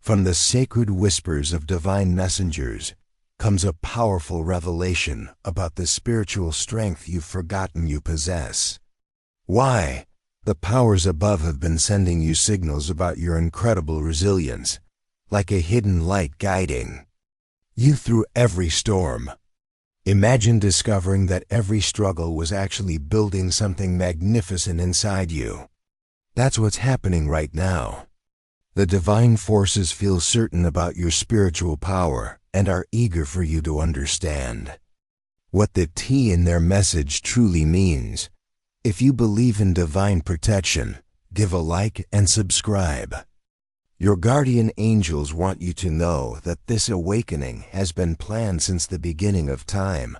From the sacred whispers of divine messengers comes a powerful revelation about the spiritual strength you've forgotten you possess. Why? The powers above have been sending you signals about your incredible resilience, like a hidden light guiding you through every storm. Imagine discovering that every struggle was actually building something magnificent inside you. That's what's happening right now. The divine forces feel certain about your spiritual power and are eager for you to understand what the T in their message truly means. If you believe in divine protection, give a like and subscribe. Your guardian angels want you to know that this awakening has been planned since the beginning of time.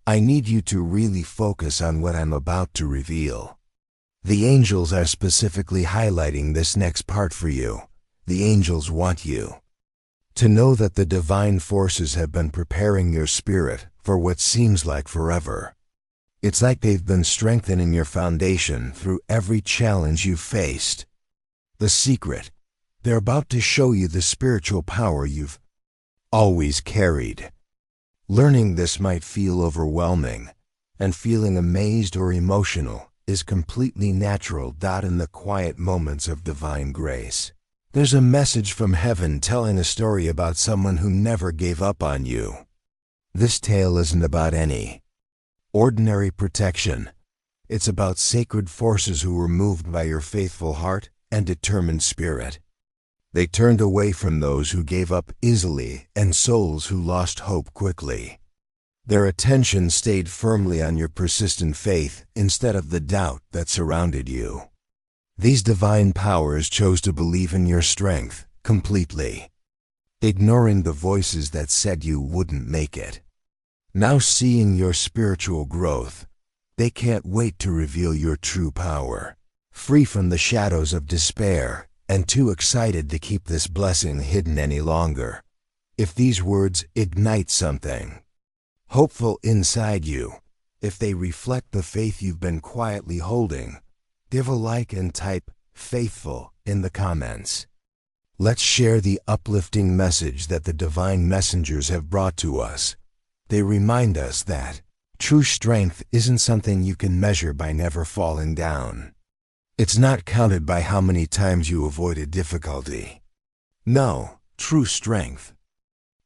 I need you to really focus on what I'm about to reveal. The angels are specifically highlighting this next part for you. The angels want you to know that the divine forces have been preparing your spirit for what seems like forever. It's like they've been strengthening your foundation through every challenge you've faced. The secret: they're about to show you the spiritual power you've always carried. Learning this might feel overwhelming, and feeling amazed or emotional is completely natural. In the quiet moments of divine grace, there's a message from heaven telling a story about someone who never gave up on you. This tale isn't about any ordinary protection. It's about sacred forces who were moved by your faithful heart and determined spirit. They turned away from those who gave up easily and souls who lost hope quickly. Their attention stayed firmly on your persistent faith instead of the doubt that surrounded you. These divine powers chose to believe in your strength completely, ignoring the voices that said you wouldn't make it. Now, seeing your spiritual growth, they can't wait to reveal your true power, free from the shadows of despair and too excited to keep this blessing hidden any longer. If these words ignite something hopeful inside you, if they reflect the faith you've been quietly holding, give a like and type "faithful" in the comments. Let's share the uplifting message that the divine messengers have brought to us. They remind us that true strength isn't something you can measure by never falling down. It's not counted by how many times you avoided difficulty. No, true strength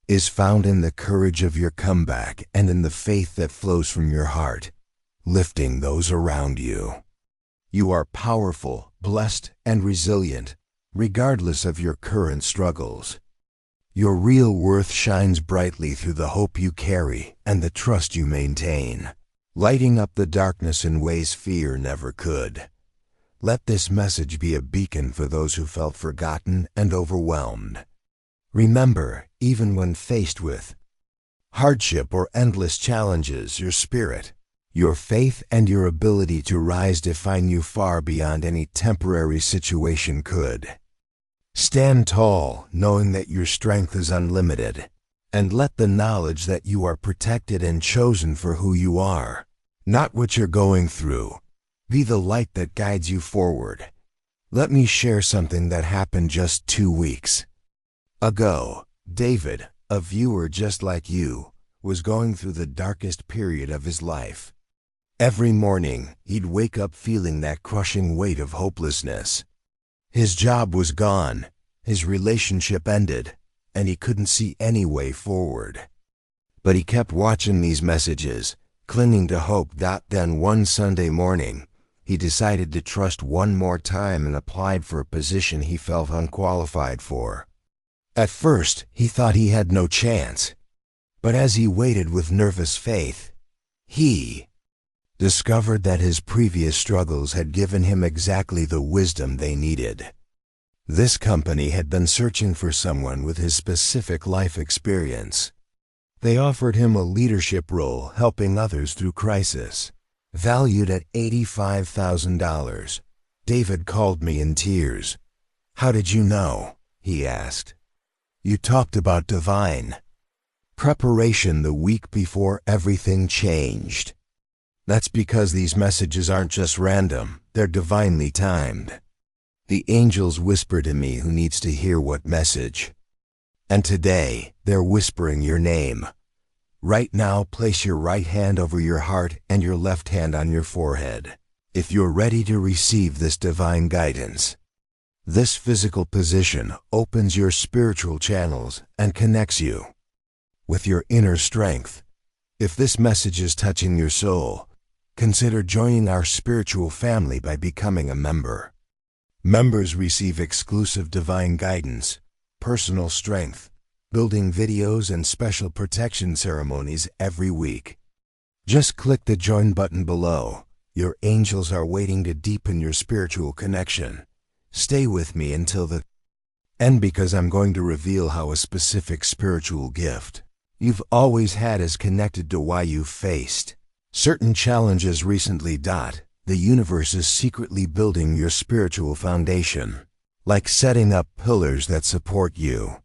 is found in the courage of your comeback and in the faith that flows from your heart, lifting those around you. You are powerful, blessed, and resilient, regardless of your current struggles. Your real worth shines brightly through the hope you carry and the trust you maintain, lighting up the darkness in ways fear never could. Let this message be a beacon for those who felt forgotten and overwhelmed. Remember, even when faced with hardship or endless challenges, your spirit, your faith, and your ability to rise define you far beyond any temporary situation could. Stand tall, knowing that your strength is unlimited, and let the knowledge that you are protected and chosen for who you are, not what you're going through, be the light that guides you forward. Let me share something that happened just 2 weeks ago. David, a viewer just like you, was going through the darkest period of his life. Every morning, he'd wake up feeling that crushing weight of hopelessness. His job was gone, his relationship ended, and he couldn't see any way forward. But he kept watching these messages, clinging to hope. Then one Sunday morning, he decided to trust one more time and applied for a position he felt unqualified for. At first, he thought he had no chance, but as he waited with nervous faith, he discovered that his previous struggles had given him exactly the wisdom they needed. This company had been searching for someone with his specific life experience. They offered him a leadership role helping others through crisis, valued at $85,000. David called me in tears. "How did you know?" he asked. "You talked about divine preparation the week before everything changed." That's because these messages aren't just random, they're divinely timed. The angels whisper to me who needs to hear what message. And today, they're whispering your name. Right now, place your right hand over your heart and your left hand on your forehead. If you're ready to receive this divine guidance, this physical position opens your spiritual channels and connects you with your inner strength. If this message is touching your soul, consider joining our spiritual family by becoming a member. Members receive exclusive divine guidance, personal strength, building videos, and special protection ceremonies every week. Just click the join button below. Your angels are waiting to deepen your spiritual connection. Stay with me until the end because I'm going to reveal how a specific spiritual gift you've always had is connected to why you've faced certain challenges recently. The universe is secretly building your spiritual foundation, like setting up pillars that support you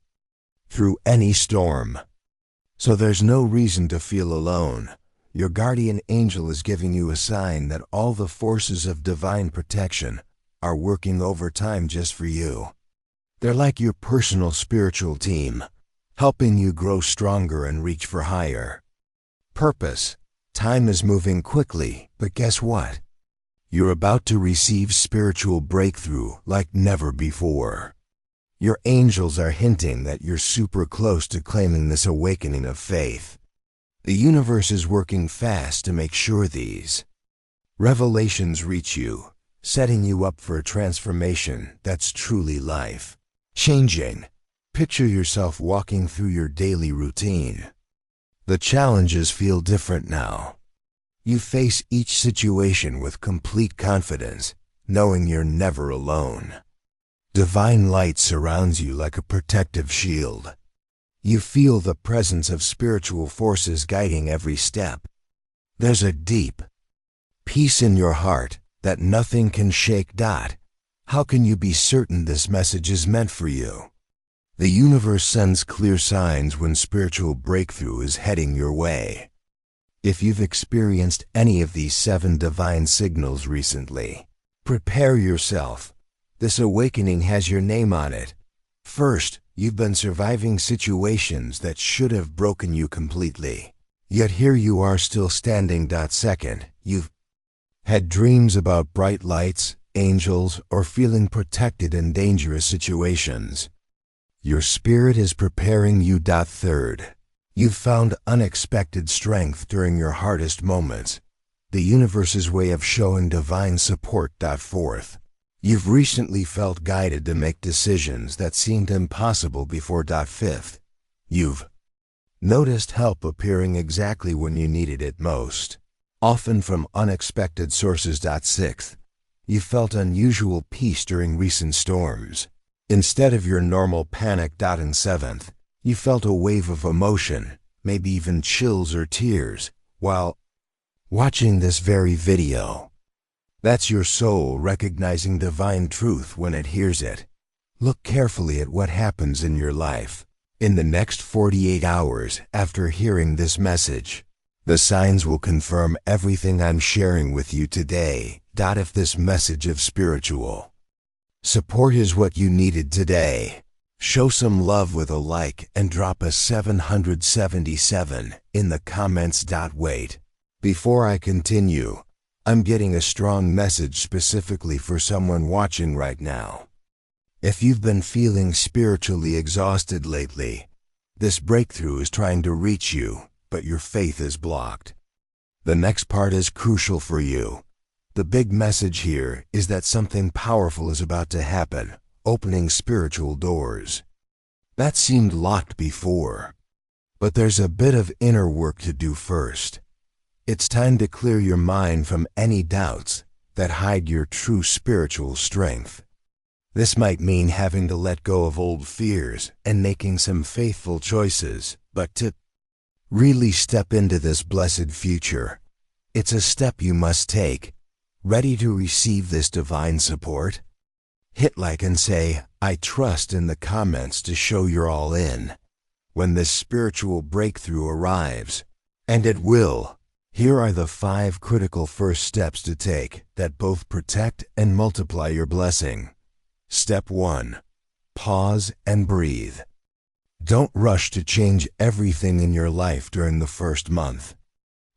through any storm. So there's no reason to feel alone. Your guardian angel is giving you a sign that all the forces of divine protection are working overtime just for you. They're like your personal spiritual team, helping you grow stronger and reach for higher purpose. Time is moving quickly, but guess what? You're about to receive spiritual breakthrough like never before. Your angels are hinting that you're super close to claiming this awakening of faith. The universe is working fast to make sure these revelations reach you, setting you up for a transformation that's truly life-changing. Picture yourself walking through your daily routine. The challenges feel different now. You face each situation with complete confidence, knowing you're never alone. Divine light surrounds you like a protective shield. You feel the presence of spiritual forces guiding every step. There's a deep peace in your heart that nothing can shake. How can you be certain this message is meant for you? The universe sends clear signs when spiritual breakthrough is heading your way. If you've experienced any of these 7 divine signals recently, prepare yourself. This awakening has your name on it. First, you've been surviving situations that should have broken you completely. Yet here you are still standing. Second, you've had dreams about bright lights, angels, or feeling protected in dangerous situations. Your spirit is preparing you. Third, you've found unexpected strength during your hardest moments. The universe's way of showing divine support. Fourth, you've recently felt guided to make decisions that seemed impossible before. Fifth, you've noticed help appearing exactly when you needed it most, often from unexpected sources. Sixth, you felt unusual peace during recent storms, instead of your normal panic. And seventh, you felt a wave of emotion, maybe even chills or tears, while watching this very video. That's your soul recognizing divine truth when it hears it. Look carefully at what happens in your life in the next 48 hours after hearing this message. The signs will confirm everything I'm sharing with you today. If this message of spiritual support is what you needed today, show some love with a like and drop a 777 in the comments. Wait, before I continue, I'm getting a strong message specifically for someone watching right now. If you've been feeling spiritually exhausted lately, this breakthrough is trying to reach you, but your faith is blocked. The next part is crucial for you. The big message here is that something powerful is about to happen, opening spiritual doors that seemed locked before. But there's a bit of inner work to do first. It's time to clear your mind from any doubts that hide your true spiritual strength. This might mean having to let go of old fears and making some faithful choices, but to really step into this blessed future, it's a step you must take. Ready to receive this divine support? Hit like and say, "I trust" in the comments to show you're all in. When this spiritual breakthrough arrives, and it will, here are the 5 critical first steps to take that both protect and multiply your blessing. Step 1. Pause and breathe. Don't rush to change everything in your life during the first month.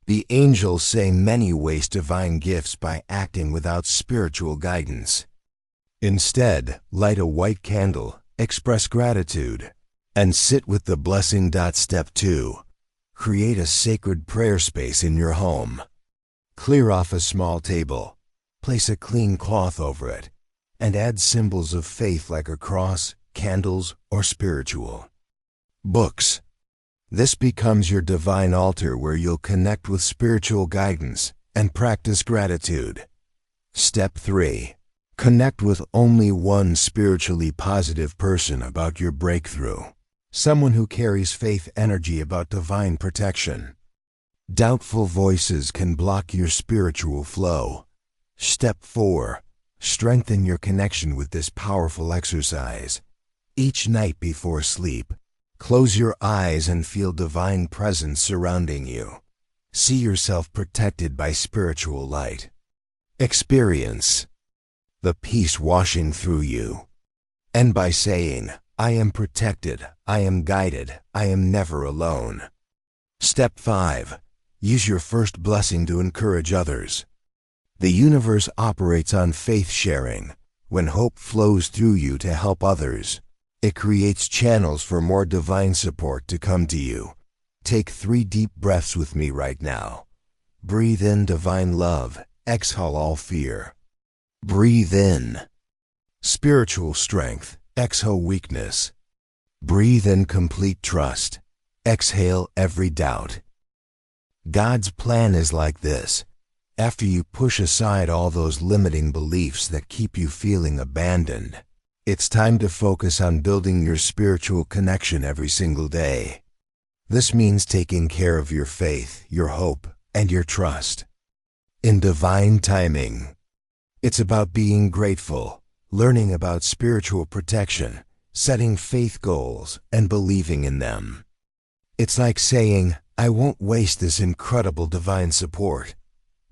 The angels say many waste divine gifts by acting without spiritual guidance. Instead, light a white candle, express gratitude, and sit with the blessing. Step 2. Create a sacred prayer space in your home. Clear off a small table, place a clean cloth over it, and add symbols of faith like a cross, candles, or spiritual books. This becomes your divine altar where you'll connect with spiritual guidance and practice gratitude. Step 3. Connect with only one spiritually positive person about your breakthrough. Someone who carries faith energy about divine protection. Doubtful voices can block your spiritual flow. Step 4. Strengthen your connection with this powerful exercise. Each night before sleep, close your eyes and feel divine presence surrounding you. See yourself protected by spiritual light. Experience the peace washing through you. And by saying, I am protected, I am guided, I am never alone. Step 5. Use your first blessing to encourage others. The universe operates on faith sharing. When hope flows through you to help others, it creates channels for more divine support to come to you. Take 3 deep breaths with me right now. Breathe in divine love, exhale all fear. Breathe in spiritual strength, exhale weakness. Breathe in complete trust, exhale every doubt. God's plan is like this. After you push aside all those limiting beliefs that keep you feeling abandoned, it's time to focus on building your spiritual connection every single day. This means taking care of your faith, your hope, and your trust in divine timing. It's about being grateful, learning about spiritual protection, setting faith goals, and believing in them. It's like saying, I won't waste this incredible divine support.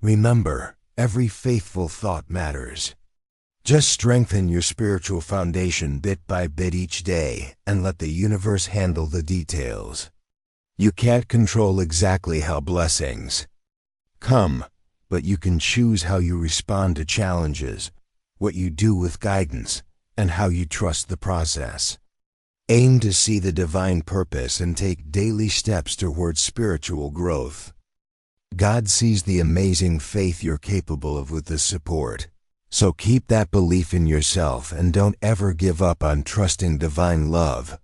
Remember, every faithful thought matters. Just strengthen your spiritual foundation bit by bit each day and let the universe handle the details. You can't control exactly how blessings come, but you can choose how you respond to challenges, what you do with guidance, and how you trust the process. Aim to see the divine purpose and take daily steps towards spiritual growth. God sees the amazing faith you're capable of with this support. So keep that belief in yourself and don't ever give up on trusting divine love.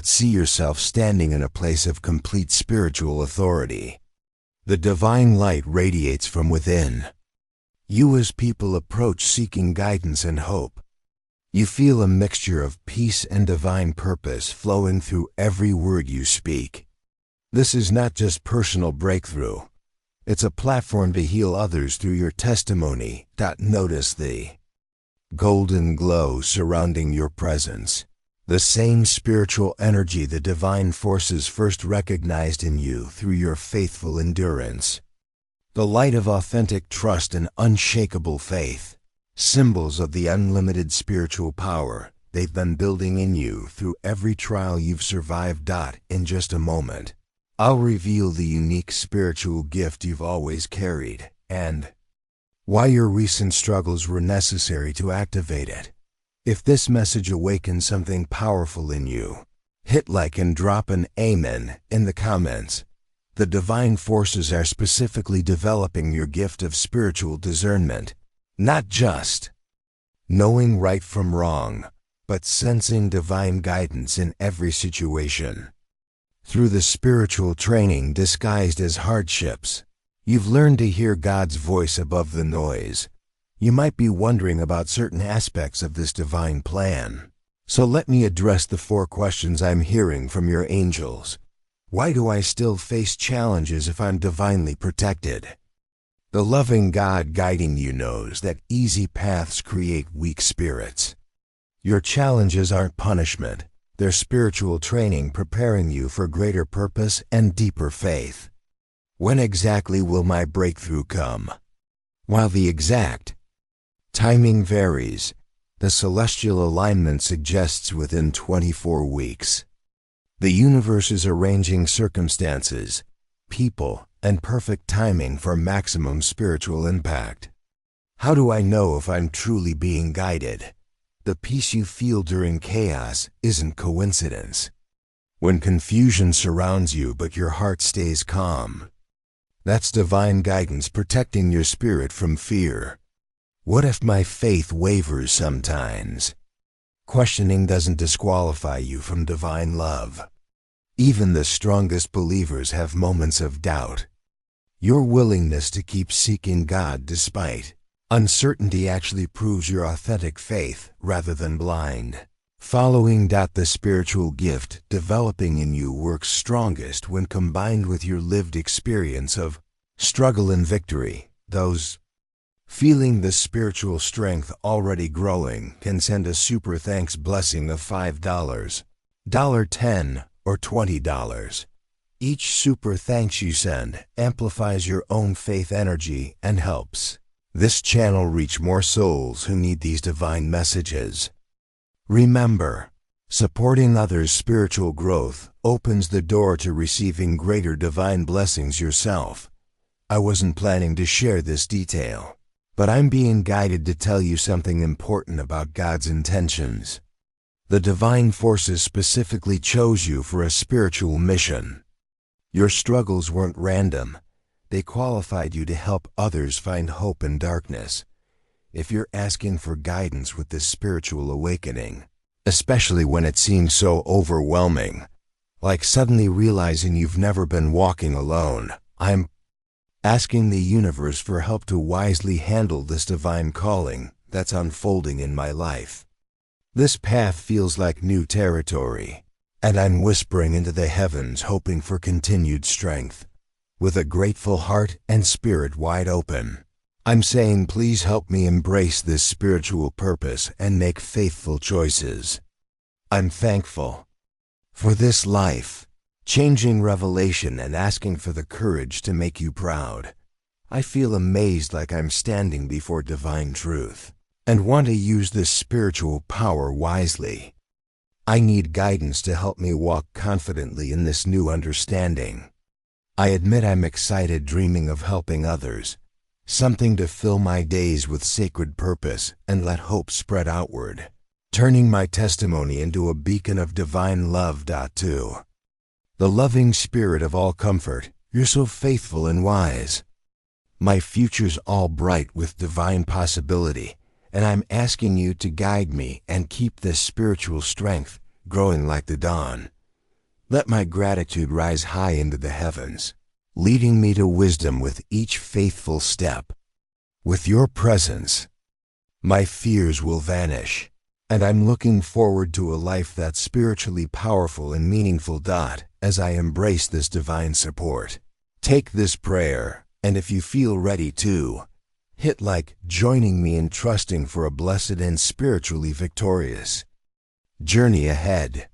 See yourself standing in a place of complete spiritual authority. The divine light radiates from within. You as people approach seeking guidance and hope. You feel a mixture of peace and divine purpose flowing through every word you speak. This is not just personal breakthrough. It's a platform to heal others through your testimony. Notice the golden glow surrounding your presence. The same spiritual energy the divine forces first recognized in you through your faithful endurance. The light of authentic trust and unshakable faith. Symbols of the unlimited spiritual power they've been building in you through every trial you've survived. In just a moment, I'll reveal the unique spiritual gift you've always carried and why your recent struggles were necessary to activate it. If this message awakens something powerful in you, hit like and drop an amen in the comments. The divine forces are specifically developing your gift of spiritual discernment, not just knowing right from wrong, but sensing divine guidance in every situation. Through the spiritual training disguised as hardships, you've learned to hear God's voice above the noise. You might be wondering about certain aspects of this divine plan. So let me address the 4 questions I'm hearing from your angels. Why do I still face challenges if I'm divinely protected? The loving God guiding you knows that easy paths create weak spirits. Your challenges aren't punishment. They're spiritual training preparing you for greater purpose and deeper faith. When exactly will my breakthrough come? While the exact timing varies, The celestial alignment suggests within 24 weeks. The universe is arranging circumstances, people, and perfect timing for maximum spiritual impact. How do I know if I'm truly being guided? The peace you feel during chaos isn't coincidence. When confusion surrounds you but your heart stays calm, that's divine guidance protecting your spirit from fear. What if my faith wavers sometimes? Questioning doesn't disqualify you from divine love. Even the strongest believers have moments of doubt. Your willingness to keep seeking God despite uncertainty actually proves your authentic faith rather than blind. Following the spiritual gift developing in you works strongest when combined with your lived experience of struggle and victory. Those feeling the spiritual strength already growing can send a super thanks blessing of $5, $10, or $20. Each super thanks you send amplifies your own faith energy and helps this channel reach more souls who need these divine messages. Remember, supporting others' spiritual growth opens the door to receiving greater divine blessings yourself. I wasn't planning to share this detail, but I'm being guided to tell you something important about God's intentions. The divine forces specifically chose you for a spiritual mission. Your struggles weren't random. They qualified you to help others find hope in darkness. If you're asking for guidance with this spiritual awakening, especially when it seems so overwhelming, like suddenly realizing you've never been walking alone, I'm asking the universe for help to wisely handle this divine calling that's unfolding in my life. This path feels like new territory, and I'm whispering into the heavens hoping for continued strength. With a grateful heart and spirit wide open, I'm saying please help me embrace this spiritual purpose and make faithful choices. I'm thankful for this life-changing revelation and asking for the courage to make you proud. I feel amazed like I'm standing before divine truth and want to use this spiritual power wisely. I need guidance to help me walk confidently in this new understanding. I admit I'm excited dreaming of helping others, something to fill my days with sacred purpose and let hope spread outward, turning my testimony into a beacon of divine love. The loving spirit of all comfort, you're so faithful and wise. My future's all bright with divine possibility, and I'm asking you to guide me and keep this spiritual strength growing like the dawn. Let my gratitude rise high into the heavens, leading me to wisdom with each faithful step. With your presence, my fears will vanish, and I'm looking forward to a life that's spiritually powerful and meaningful. As I embrace this divine support, take this prayer, and if you feel ready to, hit like, joining me in trusting for a blessed and spiritually victorious journey ahead.